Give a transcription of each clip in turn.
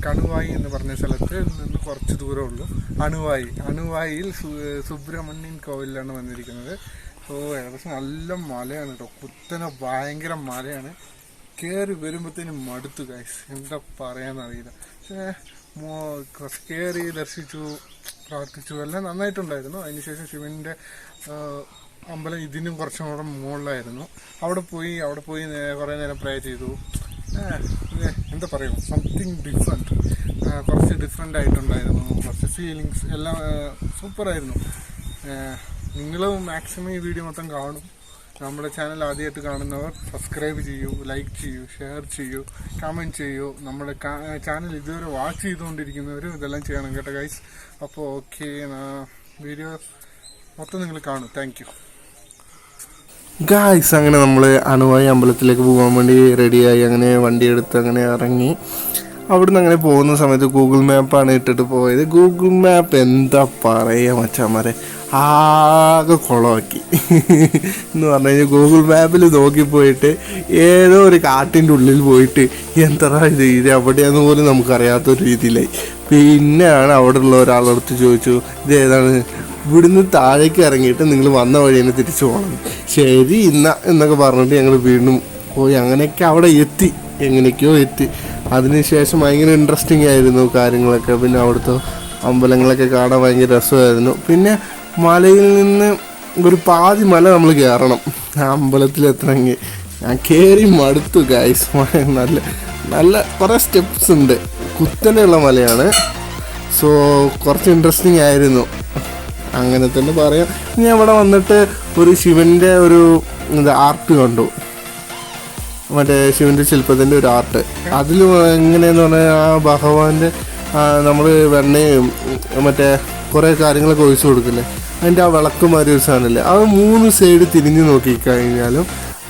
കണുവായി എന്ന് പറഞ്ഞ സ്ഥലത്ത് നിന്ന് കുറച്ച് ദൂരമുള്ളൂ. അണുവായിൽ സുബ്രഹ്മണ്യൻ കോവിലാണ് വന്നിരിക്കുന്നത്. സോ ഏകദേശം നല്ല മലയാണ് കേട്ടോ, കുത്തനെ ഭയങ്കര മലയാണ്. കയറി വരുമ്പോഴത്തേനും മടുത്തു ഗൈസ്, എന്താ പറയാന്നറിയില്ല. പക്ഷേ കുറച്ച് കയറി ദർശിച്ചു, പ്രാർത്ഥിച്ചു, എല്ലാം നന്നായിട്ടുണ്ടായിരുന്നു. അതിനുശേഷം ശിവൻ്റെ അമ്പലം ഇതിനും കുറച്ചും കൂടെ മുകളിലായിരുന്നു. അവിടെ പോയി കുറേ നേരം പ്രേ ചെയ്തു. എന്താ പറയുക, സംതിങ് ഡിഫറെൻറ്റ്, കുറച്ച് ഡിഫറെൻ്റ് ആയിട്ടുണ്ടായിരുന്നു. കുറച്ച് ഫീലിങ്സ് എല്ലാം സൂപ്പറായിരുന്നു. നിങ്ങൾ മാക്സിമം ഈ വീഡിയോ മൊത്തം കാണും. നമ്മുടെ ചാനൽ ആദ്യമായിട്ട് കാണുന്നവർ സബ്സ്ക്രൈബ് ചെയ്യൂ, ലൈക്ക് ചെയ്യൂ, ഷെയർ ചെയ്യൂ, കമൻറ്റ് ചെയ്യൂ. നമ്മുടെ ചാനൽ ഇതുവരെ വാച്ച് ചെയ്തുകൊണ്ടിരിക്കുന്നവരും ഇതെല്ലാം ചെയ്യണം കേട്ടോ ഗൈസ്. അപ്പോൾ ഓക്കെ, വീഡിയോ മൊത്തം നിങ്ങൾ കാണും. Thank you guys. അങ്ങനെ നമ്മൾ അണുവായി അമ്പലത്തിലേക്ക് പോകാൻ വേണ്ടി റെഡിയായി. അങ്ങനെ വണ്ടി എടുത്ത് അങ്ങനെ ഇറങ്ങി. അവിടുന്ന് അങ്ങനെ പോകുന്ന സമയത്ത് ഗൂഗിൾ മാപ്പാണ് ഇട്ടിട്ട് പോയത്. ഗൂഗിൾ മാപ്പ് എന്താ പറയുക മച്ചാന്മാരെ, ആകെ കുളമാക്കി എന്ന് പറഞ്ഞു കഴിഞ്ഞാൽ ഗൂഗിൾ മാപ്പിൽ നോക്കിപ്പോയിട്ട് ഏതോ ഒരു കാട്ടിൻ്റെ ഉള്ളിൽ പോയിട്ട് എന്താ ഇത് എവിടെയാന്ന് പോലും നമുക്കറിയാത്തൊരു രീതിയിലായി. പിന്നെയാണ് അവിടെ ഉള്ള ഒരാളടുത്ത് ചോദിച്ചു, ഇത് ഏതാണ്, ഇവിടുന്ന് താഴേക്ക് ഇറങ്ങിയിട്ട് നിങ്ങൾ വന്ന വഴി തന്നെ തിരിച്ചു പോകണം. ശരി എന്നൊക്കെ പറഞ്ഞിട്ട് ഞങ്ങൾ വീണ്ടും പോയി. അങ്ങനെയൊക്കെ അവിടെ എങ്ങനെയൊക്കെയോ എത്തി. അതിനുശേഷം ഭയങ്കര ഇൻട്രസ്റ്റിംഗ് ആയിരുന്നു കാര്യങ്ങളൊക്കെ. പിന്നെ അവിടുത്തെ അമ്പലങ്ങളൊക്കെ കാണാൻ ഭയങ്കര രസമായിരുന്നു. പിന്നെ മലയിൽ നിന്ന് ഒരു പാതി മല നമ്മൾ കയറണം ആ അമ്പലത്തിലെത്തണമെങ്കിൽ. ഞാൻ കയറി മടുത്തു ഗൈസ്. നല്ല നല്ല കുറേ സ്റ്റെപ്സ് ഉണ്ട്, കുത്തനെയുള്ള മലയാണ്. സോ കുറച്ച് ഇൻട്രസ്റ്റിംഗ് ആയിരുന്നു, അങ്ങനെ തന്നെ പറയാം. ഞാൻ ഇവിടെ വന്നിട്ട് ഒരു ശിവൻ്റെ ഒരു ആർട്ട് കണ്ടു, മറ്റേ ശിവൻ്റെ ശില്പത്തിൻ്റെ ഒരു ആർട്ട്. അതിൽ എങ്ങനെയെന്ന് പറഞ്ഞാൽ ആ ഭഗവാന്റെ നമ്മൾ വെണ്ണയും മറ്റേ കുറേ കാര്യങ്ങളൊക്കെ ഒഴിച്ചു കൊടുക്കില്ലേ, അതിൻ്റെ ആ വിളക്കുമാതിരി ഒരു സാധനമില്ലേ, അത് 3 സൈഡ് തിരിഞ്ഞ് നോക്കിക്കഴിഞ്ഞാലും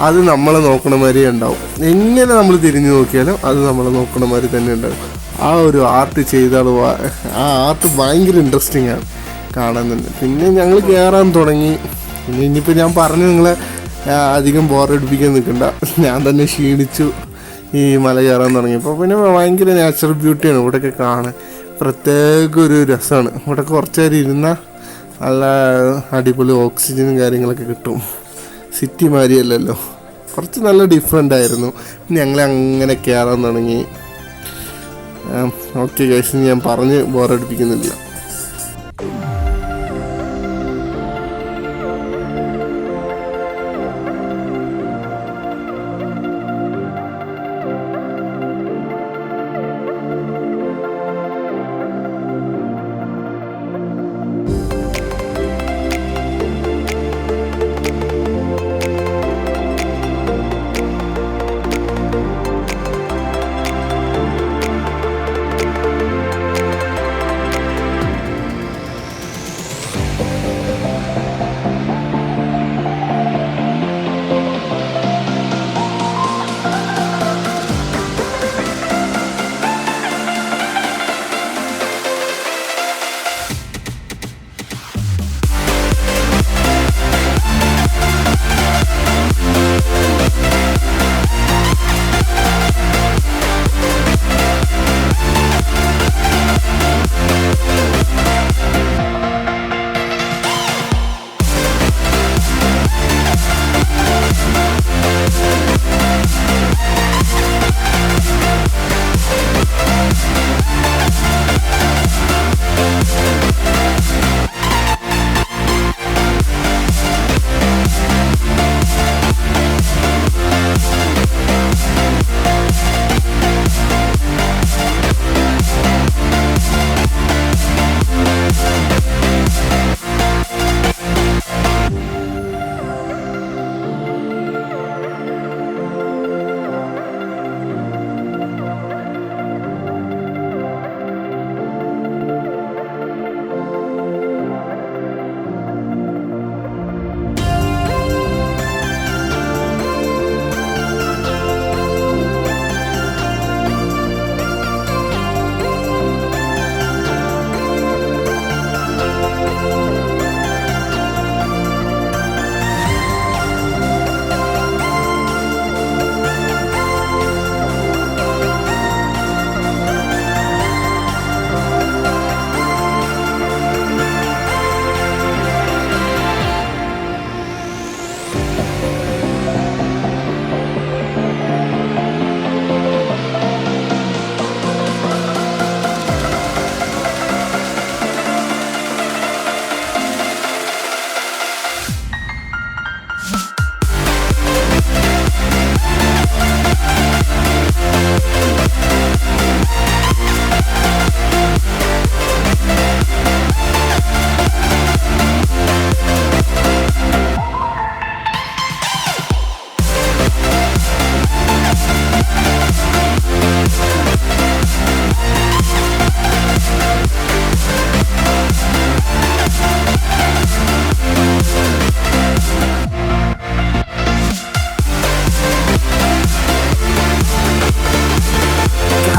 അത് നമ്മളെ നോക്കണ മാതിരി ഉണ്ടാവും. എങ്ങനെ നമ്മൾ തിരിഞ്ഞു നോക്കിയാലും അത് നമ്മളെ നോക്കണ മാതിരി തന്നെ ഉണ്ടാവും. ആ ഒരു ആർട്ട് ചെയ്താൽ ആ ആർട്ട് ഭയങ്കര ഇൻട്രസ്റ്റിംഗ് ആണ് കാണാൻ തന്നെ. പിന്നെ ഞങ്ങൾ കയറാൻ തുടങ്ങി. പിന്നെ ഇനിയിപ്പോൾ ഞാൻ പറഞ്ഞു നിങ്ങളെ അധികം ബോറടിപ്പിക്കാൻ നിൽക്കണ്ട, ഞാൻ തന്നെ ക്ഷീണിച്ചു ഈ മല കയറാൻ തുടങ്ങിയപ്പോൾ. പിന്നെ ഭയങ്കര നാച്ചുറൽ ബ്യൂട്ടിയാണ് ഇവിടെയൊക്കെ കാണാൻ, പ്രത്യേക ഒരു രസമാണ്. ഇവിടെ കുറച്ച് നേരം ഇരുന്നാൽ നല്ല അടിപൊളി ഓക്സിജനും കാര്യങ്ങളൊക്കെ കിട്ടും. സിറ്റി മാതിരിയല്ലല്ലോ, കുറച്ച് നല്ല ഡിഫറെൻ്റ് ആയിരുന്നു. ഞങ്ങൾ അങ്ങനെ കയറാൻ തുടങ്ങി. ഓക്കെ ഗൈസ്, ഞാൻ പറഞ്ഞ് ബോറടിപ്പിക്കുന്നില്ല.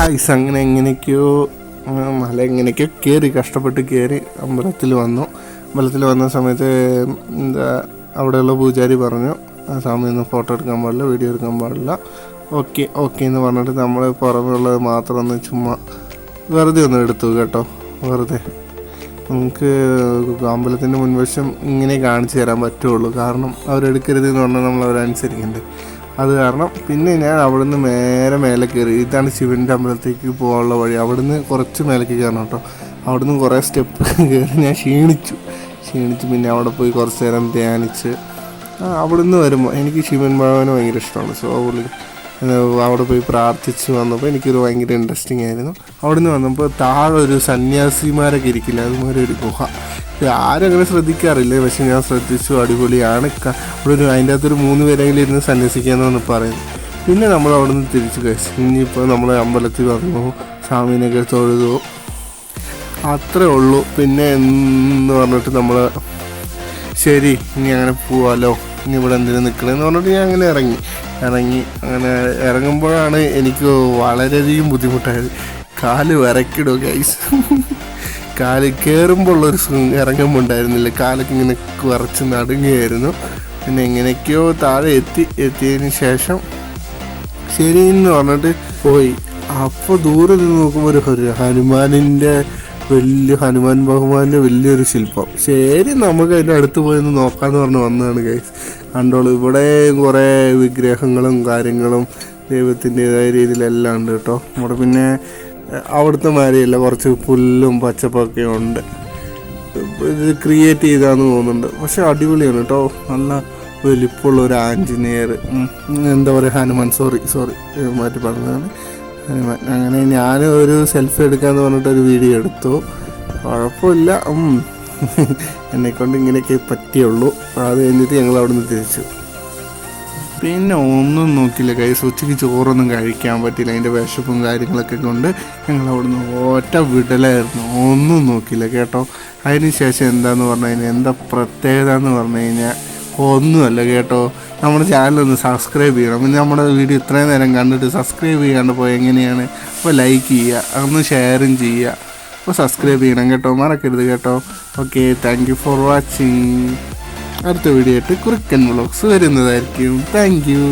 ഗായ്സ് അങ്ങനെ എങ്ങനെയൊക്കെയോ മല എങ്ങനെയൊക്കെയോ കയറി കഷ്ടപ്പെട്ട് കയറി അമ്പലത്തിൽ വന്ന സമയത്ത് എന്താ അവിടെയുള്ള പൂജാരി പറഞ്ഞു സ്വാമി ഒന്നും ഫോട്ടോ എടുക്കാൻ പാടില്ല, വീഡിയോ എടുക്കാൻ പാടില്ല, ഓക്കെ എന്ന് പറഞ്ഞിട്ട് നമ്മൾ പുറമെയുള്ളത് മാത്രം ഒന്ന് ചുമ്മാ വെറുതെ ഒന്ന് എടുത്തു കേട്ടോ. വെറുതെ നമുക്ക് അമ്പലത്തിൻ്റെ മുൻവശം ഇങ്ങനെ കാണിച്ചു തരാൻ പറ്റുള്ളൂ, കാരണം അവരെടുക്കരുത് എന്ന് പറഞ്ഞാൽ നമ്മൾ അവരനുസരിക്കണ്ടേ. അത് കാരണം പിന്നെ ഞാൻ അവിടുന്ന് മേലെ കയറി. ഇതാണ് ശിവൻ്റെ അമ്പലത്തേക്ക് പോകാനുള്ള വഴി. അവിടുന്ന് കുറച്ച് മേലേക്ക് കയറണം കേട്ടോ. അവിടുന്ന് കുറേ സ്റ്റെപ്പ് കയറി ഞാൻ ക്ഷീണിച്ചു. പിന്നെ അവിടെ പോയി കുറച്ച് നേരം ധ്യാനിച്ച് അവിടുന്ന് വരുമ്പോൾ എനിക്ക് ശിവൻ ഭഗവാന് ഭയങ്കര ഇഷ്ടമാണ്. സോ അവിടെ പോയി പ്രാർത്ഥിച്ച് വന്നപ്പോൾ എനിക്കൊരു ഭയങ്കര ഇൻട്രസ്റ്റിംഗ് ആയിരുന്നു. അവിടുന്ന് വന്നപ്പോൾ താഴെ ഒരു സന്യാസിമാരൊക്കെ ഇരിക്കില്ല, അതുമാതിരി ഒരു ഗുഹ. ആരും അങ്ങനെ ശ്രദ്ധിക്കാറില്ല, പക്ഷെ ഞാൻ ശ്രദ്ധിച്ചു. അടിപൊളിയാണ്. അതിൻ്റെ അകത്തൊരു 3 പേരെങ്കിലും ഇരുന്ന് സന്യസിക്കാമെന്നാണ് പറയുന്നത്. പിന്നെ നമ്മൾ അവിടെ നിന്ന് തിരിച്ചു കഴിച്ചു. ഇനിയിപ്പോൾ നമ്മൾ അമ്പലത്തിൽ വന്നു, സ്വാമീനൊക്കെ തൊഴുതു, അത്രേ ഉള്ളൂ. പിന്നെ എന്ന് പറഞ്ഞിട്ട് നമ്മൾ ശരി ഇനി അങ്ങനെ പോവാലോ, ഇനി ഇവിടെ എന്തിനു നിൽക്കണമെന്ന് പറഞ്ഞിട്ട് ഞാൻ അങ്ങനെ ഇറങ്ങി. അങ്ങനെ ഇറങ്ങുമ്പോഴാണ് എനിക്ക് വളരെയധികം ബുദ്ധിമുട്ടായത്. കാല് വിറക്കിടും ഗൈസ്. കാല് കയറുമ്പോൾ ഉള്ളൊരു ഇറങ്ങുമ്പോൾ ഉണ്ടായിരുന്നില്ല, കാലൊക്കെ ഇങ്ങനെ വിറച്ച് നടുങ്ങുകയായിരുന്നു. പിന്നെ എങ്ങനെയൊക്കെയോ താഴെ എത്തിയതിന് ശേഷം ശരി എന്ന് പറഞ്ഞിട്ട് പോയി. അപ്പോൾ ദൂരെ നിന്ന് നോക്കുമ്പോൾ ഒരു ഹനുമാൻ ഭഗവാന്റെ വലിയൊരു ശില്പം. ശരി നമുക്ക് അതിൻ്റെ അടുത്ത് പോയെന്ന് നോക്കാമെന്ന് പറഞ്ഞ് വന്നതാണ് ഗൈസ്. കണ്ടോളൂ, ഇവിടെ കുറേ വിഗ്രഹങ്ങളും കാര്യങ്ങളും ദൈവത്തിൻ്റെതായ രീതിയിലെല്ലാം ഉണ്ട് കേട്ടോ. ഇവിടെ പിന്നെ അവിടുത്തെ മാതിരിയല്ല, കുറച്ച് പുല്ലും പച്ചപ്പൊക്കെ ഉണ്ട്. ഇത് ക്രിയേറ്റ് ചെയ്താന്ന് തോന്നുന്നുണ്ട്, പക്ഷെ അടിപൊളിയാണ് കേട്ടോ. നല്ല വലിപ്പമുള്ള ഒരു ആഞ്ജനേയർ, എന്താ പറയുക, ഹനുമാൻ, സോറി മാറ്റി പറഞ്ഞതാണ്, ഹനുമാൻ. അങ്ങനെ ഞാൻ ഒരു സെൽഫി എടുക്കാമെന്ന് പറഞ്ഞിട്ടൊരു വീഡിയോ എടുത്തു. കുഴപ്പമില്ല, എന്നെക്കൊണ്ട് ഇങ്ങനെയൊക്കെ പറ്റിയുള്ളൂ. അത് കഴിഞ്ഞിട്ട് ഞങ്ങൾ അവിടെ നിന്ന് തിരിച്ചു. പിന്നെ ഒന്നും നോക്കില്ല ഗൈസ്, ഉച്ചയ്ക്ക് ചോറൊന്നും കഴിക്കാൻ പറ്റില്ല, അതിൻ്റെ വിശപ്പും കാര്യങ്ങളൊക്കെ കൊണ്ട് ഞങ്ങൾ അവിടുന്ന് ഒറ്റ വിടലായിരുന്നു. ഒന്നും നോക്കില്ല കേട്ടോ. അതിന് ശേഷം എന്താന്ന് പറഞ്ഞു കഴിഞ്ഞാൽ, എന്താ പ്രത്യേകത എന്ന് പറഞ്ഞു കഴിഞ്ഞാൽ ഒന്നുമല്ല കേട്ടോ. നമ്മുടെ ചാനലൊന്ന് സബ്സ്ക്രൈബ് ചെയ്യണം. പിന്നെ നമ്മുടെ വീഡിയോ ഇത്രയും നേരം കണ്ടിട്ട് സബ്സ്ക്രൈബ് ചെയ്യാണ്ട് പോയി എങ്ങനെയാണ്? അപ്പോൾ ലൈക്ക് ചെയ്യുക, ഒന്ന് ഷെയറും ചെയ്യുക, അപ്പോൾ സബ്സ്ക്രൈബ് ചെയ്യണം കേട്ടോ, മറക്കരുത് കേട്ടോ. Okay, thank you for watching. അടുത്ത വീഡിയോ ആയിട്ട് കുറുക്കൻ വ്ളോഗ്സ് വരുന്നതായിരിക്കും. Thank you.